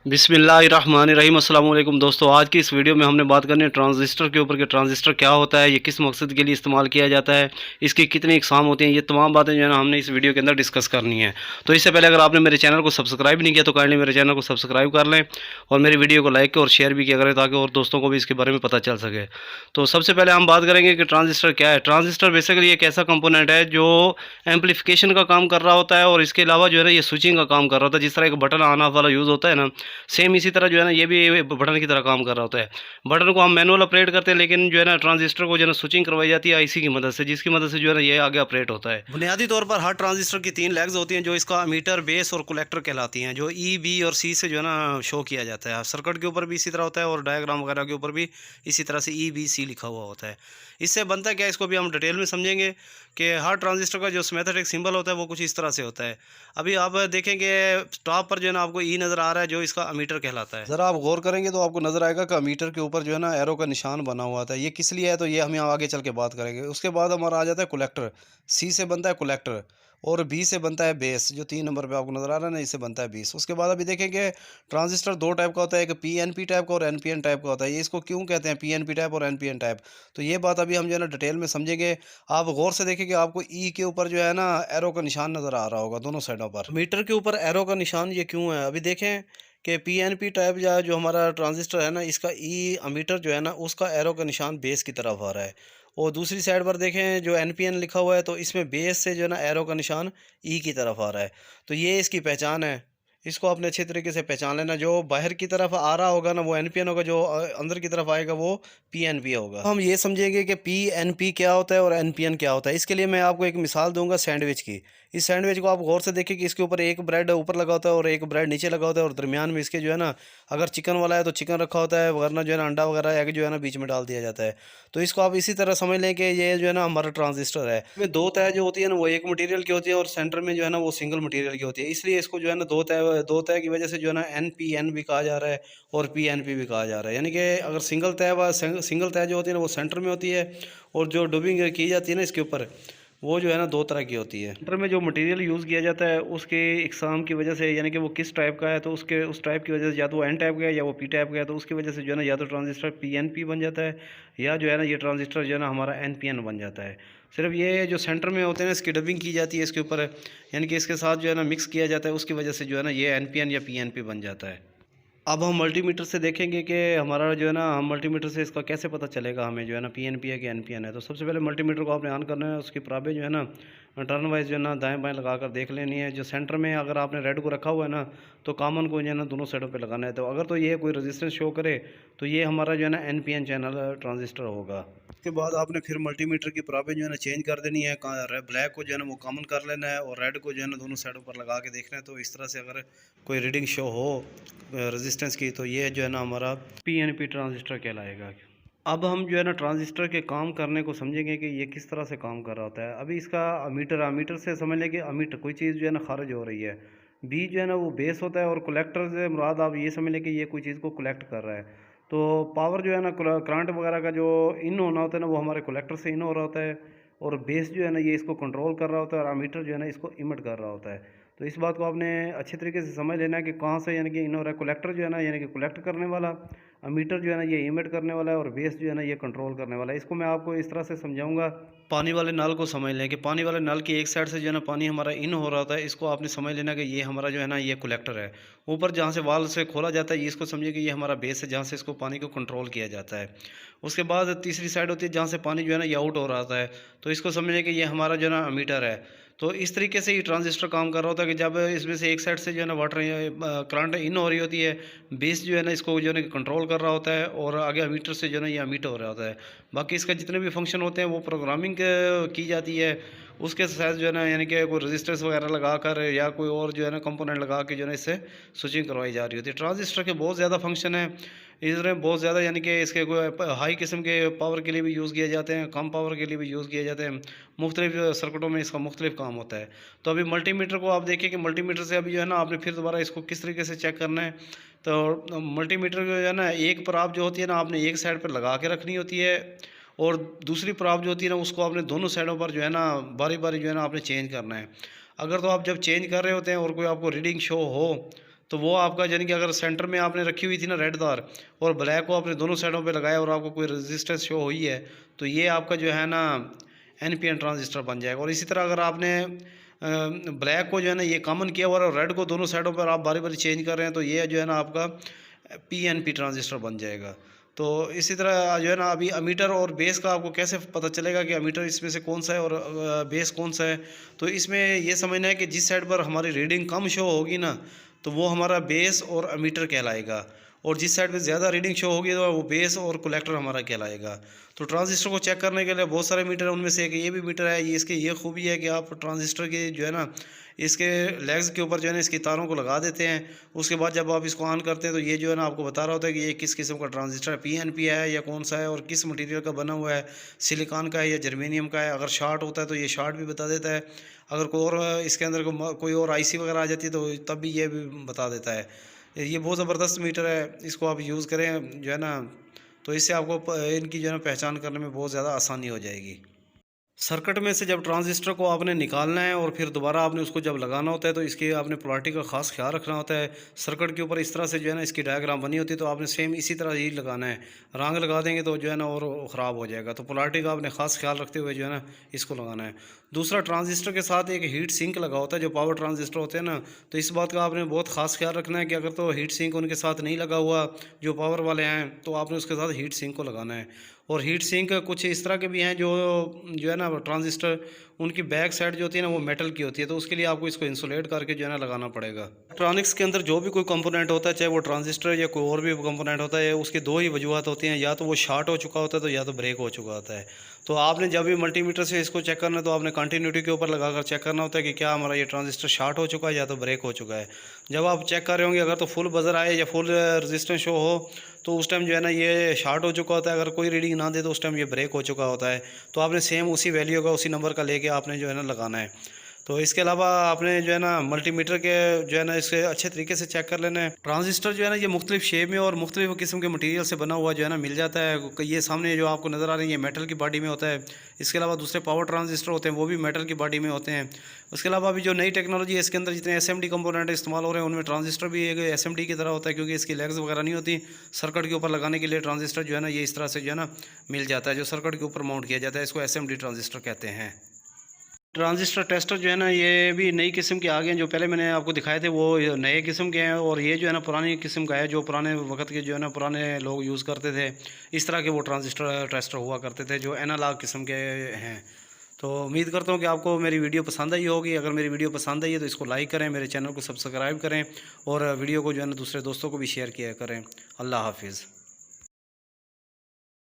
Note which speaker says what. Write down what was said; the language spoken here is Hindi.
Speaker 1: बिस्मिल्लाहिर्रहमानिर्रहीम। अस्सलाम वालेकुम दोस्तों, आज की इस वीडियो में हमने बात करनी है ट्रांजिस्टर के ऊपर कि ट्रांजिस्टर क्या होता है, ये किस मकसद के लिए इस्तेमाल किया जाता है, इसकी कितनी इकसाम होती हैं, ये तमाम बातें जो है ना हमने इस वीडियो के अंदर डिस्कस करनी है। तो इससे पहले अगर आपने मेरे चैनल को सब्सक्राइब नहीं किया तो काइंडली मेरे चैनल को सब्सक्राइब कर लें और मेरी वीडियो को लाइक और शेयर भी किया करें ताकि और दोस्तों को भी इसके बारे में पता चल सके। तो सबसे पहले हम बात करेंगे कि ट्रांजिस्टर क्या है। ट्रांजिस्टर बेसिकली एक ऐसा कंपोनेंट है जो एम्पलीफिकेशन का काम कर रहा होता है और इसके अलावा जो है ना ये स्विचिंग का काम कर रहा होता है। जिस तरह एक बटन ऑन ऑफ वाला यूज़ होता है ना, सेम इसी तरह जो है ना ये भी बटन की तरह काम कर रहा होता है। बटन को हम मैनुअल ऑपरेट करते हैं, लेकिन जो है ना ट्रांजिस्टर को जो है ना स्विचिंग करवाई जाती है आईसी की मदद से, जिसकी मदद से जो है ना ये आगे ऑपरेट होता है। बुनियादी तौर पर हर ट्रांजिस्टर की 3 लेग्स होती हैं जो इसका मीटर, बेस और कलेक्टर कहलाती हैं, जो ई, बी और सी से जो है ना शो किया जाता है। सर्किट के ऊपर भी इसी तरह होता है और डायग्राम वगैरह के ऊपर भी इसी तरह से ई, बी, सी लिखा हुआ होता है। इससे बनता क्या है, इसको भी हम डिटेल में समझेंगे कि हर ट्रांजिस्टर का जो सिमेट्रिक सिंबल होता है वो कुछ इस तरह से होता है। अभी आप देखेंगे टॉप पर जो है ना आपको ई नज़र आ रहा है, जो इसका अमीटर कहलाता है। ज़रा आप गौर करेंगे तो आपको नज़र आएगा कि अमीटर के ऊपर जो है ना एरो का निशान बना हुआ था। ये किस लिए है तो ये हम यहाँ आगे चल के बात करेंगे। उसके बाद हमारा आ जाता है कलेक्टर। सी से बनता है कलेक्टर और बी से बनता है बेस, जो 3 नंबर पे आपको नज़र आ रहा है ना, इससे बनता है बेस। उसके बाद अभी देखेंगे ट्रांजिस्टर 2 टाइप का होता है, एक पीएनपी टाइप का और एनपीएन टाइप का होता है। ये इसको क्यों कहते हैं पीएनपी टाइप और एनपीएन टाइप, तो ये बात अभी हम जो है ना डिटेल में समझेंगे। आप गौर से देखेंगे आपको ई के ऊपर जो है ना एरो का निशान नज़र आ रहा होगा दोनों साइडों पर। मीटर के ऊपर एरो का निशान ये क्यों है, अभी देखें कि पीएनपी टाइप या जो हमारा ट्रांजिस्टर है ना, इसका ई अमीटर जो है ना उसका एरो का निशान बेस की तरफ आ रहा है। और दूसरी साइड पर देखें जो एनपीएन लिखा हुआ है तो इसमें बेस से जो है ना एरो का निशान ई की तरफ आ रहा है। तो ये इसकी पहचान है, इसको आपने अच्छे तरीके से पहचान लेना। जो बाहर की तरफ आ रहा होगा ना वो एनपीएन होगा, जो अंदर की तरफ आएगा वो पीएनपी होगा। हम ये समझेंगे कि पीएनपी क्या होता है और एनपीएन क्या होता है। इसके लिए मैं आपको एक मिसाल दूंगा सैंडविच की। इस सैंडविच को आप गौर से देखिए कि इसके ऊपर एक ब्रेड ऊपर लगा होता है और एक ब्रेड नीचे लगा होता है और दरमियान में इसके जो है ना, अगर चिकन वाला है तो चिकन रखा होता है, वरना जो है ना अंडा वगैरह एग जो है ना बीच में डाल दिया जाता है। तो इसको आप इसी तरह समझ लें कि ये जो है ना हमारा ट्रांजिस्टर है। इसमें 2 तह जो होती है ना वो एक मटेरियल की होती है और सेंटर में जो है ना वो सिंगल मटेरियल की होती है। इसलिए इसको जो है ना 2 तह की वजह से जो है ना एनपीएन भी कहा जा रहा है और पीएनपी भी कहा जा रहा है। यानी कि अगर सिंगल तह जो होती है ना वो सेंटर में होती है और जो डबिंग की जाती है ना इसके ऊपर, वो जो है ना 2 तरह की होती है। सेंटर में जो मटेरियल यूज़ किया जाता है उसके इकसाम की वजह से, यानी कि वो किस टाइप का है, तो उसके उस टाइप की वजह से या तो वो एन टाइप का है या वो पी टाइप का है, तो उसकी वजह से जो है ना या तो ट्रांजिस्टर पीएनपी बन जाता है या जो है ना ये ट्रांजिस्टर जो है ना हमारा एनपीएन बन जाता है। सिर्फ ये जो सेंटर में होते हैं ना इसकी डबिंग की जाती है इसके ऊपर, यानी कि इसके साथ जो है ना मिक्स किया जाता है, उसकी वजह से जो है ना ये एनपीएन या पीएनपी बन जाता है। अब हम मल्टीमीटर से देखेंगे कि हमारा जो है ना, हम मल्टीमीटर से इसका कैसे पता चलेगा हमें जो है ना पीएनपी है कि एनपीएन है। तो सबसे पहले मल्टीमीटर को आपने ऑन करना है, उसकी प्राबे जो है ना टर्न वाइज जो है ना दाएं बाएं लगा कर देख लेनी है। जो सेंटर में अगर आपने रेड को रखा हुआ है ना तो कॉमन को जो है ना दोनों साइडों पे लगाना है। तो अगर तो ये कोई रेजिस्टेंस शो करे तो ये हमारा जो है ना एनपीएन चैनल ट्रांजिस्टर होगा। उसके बाद आपने फिर मल्टीमीटर की प्राबे जो है ना चेंज कर देनी है। ब्लैक को जो है ना वो कॉमन कर लेना है और रेड को जो है ना दोनों साइडों पर लगा के देखना है। तो इस तरह से अगर कोई रीडिंग शो हो रेजिस्टेंस की तो ये जो है ना हमारा पीएनपी ट्रांजिस्टर कहलाएगा। अब हम जो है ना ट्रांजिस्टर के काम करने को समझेंगे कि ये किस तरह से काम कर रहा होता है। अभी इसका अमीटर से समझ लें कि अमीटर कोई चीज़ जो है ना खारिज हो रही है। बी जो है ना वो बेस होता है और कलेक्टर से मुराद आप ये समझ लें कि ये कोई चीज़ को कलेक्ट कर रहा है। तो पावर जो है ना करंट वगैरह का जो इन होना होता है ना वो हमारे कलेक्टर से इन हो रहा होता है और बेस जो है ना ये इसको कंट्रोल कर रहा होता है और अमीटर जो है ना इसको इमिट कर रहा होता है। तो इस बात को आपने अच्छे तरीके से समझ लेना है कि कहाँ से यानी कि इन हो रहा है। कलेक्टर जो है ना यानी कि कलेक्ट करने वाला, अमीटर जो है ना ये इमिट करने वाला है और बेस जो है ना ये कंट्रोल करने वाला है। इसको मैं आपको इस तरह से समझाऊंगा। पानी वाले नल को समझ लें कि पानी वाले नल की एक साइड से जो है ना पानी हमारा इन हो रहा होता है, इसको आपने समझ लेना कि ये हमारा जो है ना ये कलेक्टर है। ऊपर जहाँ से वाल से खोला जाता है ये इसको समझिए कि ये हमारा बेस है जहाँ से इसको पानी को कंट्रोल किया जाता है। उसके बाद तीसरी साइड होती है जहाँ से पानी जो है ना ये आउट हो रहा होता है, तो इसको समझिए कि ये हमारा जो है ना अमीटर है। तो इस तरीके से ये ट्रांजिस्टर काम कर रहा होता है कि जब इसमें से एक साइड से जो है ना वाटर करंट इन हो रही होती है, बेस जो है ना इसको जो है ना कंट्रोल कर रहा होता है और आगे अमीटर से जो है ना ये अमीट हो रहा होता है। बाकी इसका जितने भी फंक्शन होते हैं वो प्रोग्रामिंग की जाती है। उसके साथ जो है ना यानी कि कोई रजिस्टर्स वगैरह लगा कर या कोई और जो है ना कंपोनेंट लगा के जो है ना इससे स्विचिंग करवाई जा रही होती है। ट्रांजिस्टर के बहुत ज़्यादा फंक्शन है, इसमें बहुत ज़्यादा, यानी कि इसके कोई हाई किस्म के पावर के लिए भी यूज़ किए जाते हैं, कम पावर के लिए भी यूज़ किए जाते हैं। मुख्तलिफ सर्किटों में इसका मुख्तलिफ काम होता है। तो अभी मल्टीमीटर को आप देखिए कि मल्टीमीटर से अभी जो है ना आपने फिर दोबारा इसको किस तरीके से चेक करना है। तो मल्टीमीटर जो है ना एक प्राप जो होती है ना आपने एक साइड पर लगा के रखनी होती है और दूसरी प्राप जो होती है ना उसको आपने दोनों साइडों पर जो है ना बारी बारी जो है ना आपने चेंज करना है। अगर तो आप जब चेंज कर रहे होते हैं और कोई आपको रीडिंग शो हो तो वो आपका यानी कि अगर सेंटर में आपने रखी हुई थी ना रेड तार, और ब्लैक को आपने दोनों साइडों पे लगाया और आपको कोई रेजिस्टेंस शो हुई है, तो ये आपका जो है ना एनपीएन ट्रांजिस्टर बन जाएगा। और इसी तरह अगर आपने ब्लैक को जो है ना ये कॉमन किया हुआ और रेड को दोनों साइडों पर आप बारी बारी चेंज कर रहे हैं, तो ये जो है ना आपका पीएनपी ट्रांजिस्टर बन जाएगा। तो इसी तरह जो है ना अभी अमीटर और बेस का आपको कैसे पता चलेगा कि अमीटर इसमें से कौन सा है और बेस कौन सा है। तो इसमें ये समझना है कि जिस साइड पर हमारी रीडिंग कम शो होगी ना, तो वो हमारा बेस और अमीटर कहलाएगा, और जिस साइड पे ज़्यादा रीडिंग शो होगी तो वो बेस और कलेक्टर हमारा कहलाएगा। तो ट्रांजिस्टर को चेक करने के लिए बहुत सारे मीटर है, उनमें से एक ये भी मीटर है। ये इसकी ये खूबी है कि आप ट्रांजिस्टर के जो है ना इसके लेग्स के ऊपर जो है ना इसकी तारों को लगा देते हैं। उसके बाद जब आप इसको ऑन करते हैं तो ये जो है ना आपको बता रहा होता है कि ये किस किस्म का ट्रांजिस्टर है, पीएनपी है या कौन सा है, और किस मटेरियल का बना हुआ है, सिलिकॉन का है या जर्मेनियम का है। अगर शार्ट होता है तो ये शार्ट भी बता देता है। अगर कोई और इसके अंदर कोई और आईसी वगैरह आ जाती है तो तब भी ये भी बता देता है। ये बहुत ज़बरदस्त मीटर है, इसको आप यूज़ करें जो है ना, तो इससे आपको इनकी जो है ना पहचान करने में बहुत ज़्यादा आसानी हो जाएगी। सर्किट में से जब ट्रांजिस्टर को आपने निकालना है और फिर दोबारा आपने उसको जब लगाना होता है, तो इसकी आपने पोलैरिटी का खास ख्याल रखना होता है। सर्किट के ऊपर इस तरह से जो है ना इसकी डायग्राम बनी होती है, तो आपने सेम इसी तरह ही लगाना है। रंग लगा देंगे तो जो है ना और ख़राब हो जाएगा। तो पोलैरिटी का आपने खास ख्याल रखते हुए जो है ना इसको लगाना है। दूसरा, ट्रांजिस्टर के साथ एक हीट सिंक लगा होता है जो पावर ट्रांजिस्टर होते हैं ना, तो इस बात का आपने बहुत खास ख्याल रखना है कि अगर तो हीट सिंक उनके साथ नहीं लगा हुआ जो पावर वाले हैं, तो आपने उसके साथ हीट सिंक को लगाना है। और हीट सिंक कुछ इस तरह के भी हैं जो है ना ट्रांजिस्टर उनकी बैक साइड जो होती है ना वो मेटल की होती है, तो उसके लिए आपको इसको इंसुलेट करके जो है ना लगाना पड़ेगा। इलेक्ट्रॉनिक्स के अंदर जो भी कोई कंपोनेंट होता है, चाहे वो ट्रांजिस्टर या कोई और भी कंपोनेंट होता है, उसके दो ही वजूहत होती हैं, या तो वो शॉर्ट हो चुका होता है तो या तो ब्रेक हो चुका होता है। तो आपने जब भी मल्टीमीटर से इसको चेक करना है तो आपने कंटिन्यूटी के ऊपर लगाकर चेक करना होता है कि क्या हमारा ये ट्रांजिस्टर शॉर्ट हो चुका है या तो ब्रेक हो चुका है। जब आप चेक कर रहे होंगे, अगर तो फुल बजर आए या फुल रेजिस्टेंस शो हो, तो उस टाइम जो है ना ये शॉर्ट हो चुका होता है। अगर कोई रीडिंग ना दे तो उस टाइम ये ब्रेक हो चुका होता है। तो आपने सेम उसी वैल्यू का उसी नंबर का लेके आपने जो है ना लगाना है। तो इसके अलावा आपने जो है ना मल्टीमीटर के जो है ना इसके अच्छे तरीके से चेक कर लेना है। ट्रांजिस्टर जो है ना ये मुख्तलिफ शेप में और मुख्तलिफ किस्म के मटेरियल से बना हुआ जो है ना मिल जाता है। ये सामने जो आपको नज़र आ रही है ये मेटल की बॉडी में होता है। इसके अलावा दूसरे पावर ट्रांजिस्टर होते हैं वो भी मेटल की बॉडी में होते हैं। उसके अलावा अभी जो नई टेक्नोलॉजी है इसके अंदर जितने एसएमडी कंपोनेंट इस्तेमाल हो रहे हैं उनमें ट्रांजिस्टर भी एक एसएमडी की तरह होता है, क्योंकि इसकी लेग्स वगैरह नहीं होती। सर्किट के ऊपर लगाने के लिए ट्रांजिस्टर जो है ना ये इस तरह से जो है ना मिल जाता है, जो सर्किट के ऊपर माउंट किया जाता है। इसको एसएमडी ट्रांजिस्टर कहते हैं। ट्रांजिस्टर टेस्टर जो है ना ये भी नई किस्म के आ गए हैं। जो पहले मैंने आपको दिखाए थे वो नए किस्म के हैं, और ये जो है ना पुरानी किस्म का है जो पुराने वक्त के जो है ना पुराने लोग यूज़ करते थे। इस तरह के वो ट्रांजिस्टर टेस्टर हुआ करते थे जो एनालॉग किस्म के हैं। तो उम्मीद करता हूँ कि आपको मेरी वीडियो पसंद आई होगी। अगर मेरी वीडियो पसंद आई है तो इसको लाइक करें, मेरे चैनल को सब्सक्राइब करें, और वीडियो को जो है ना दूसरे दोस्तों को भी शेयर किया करें। अल्लाह हाफिज़।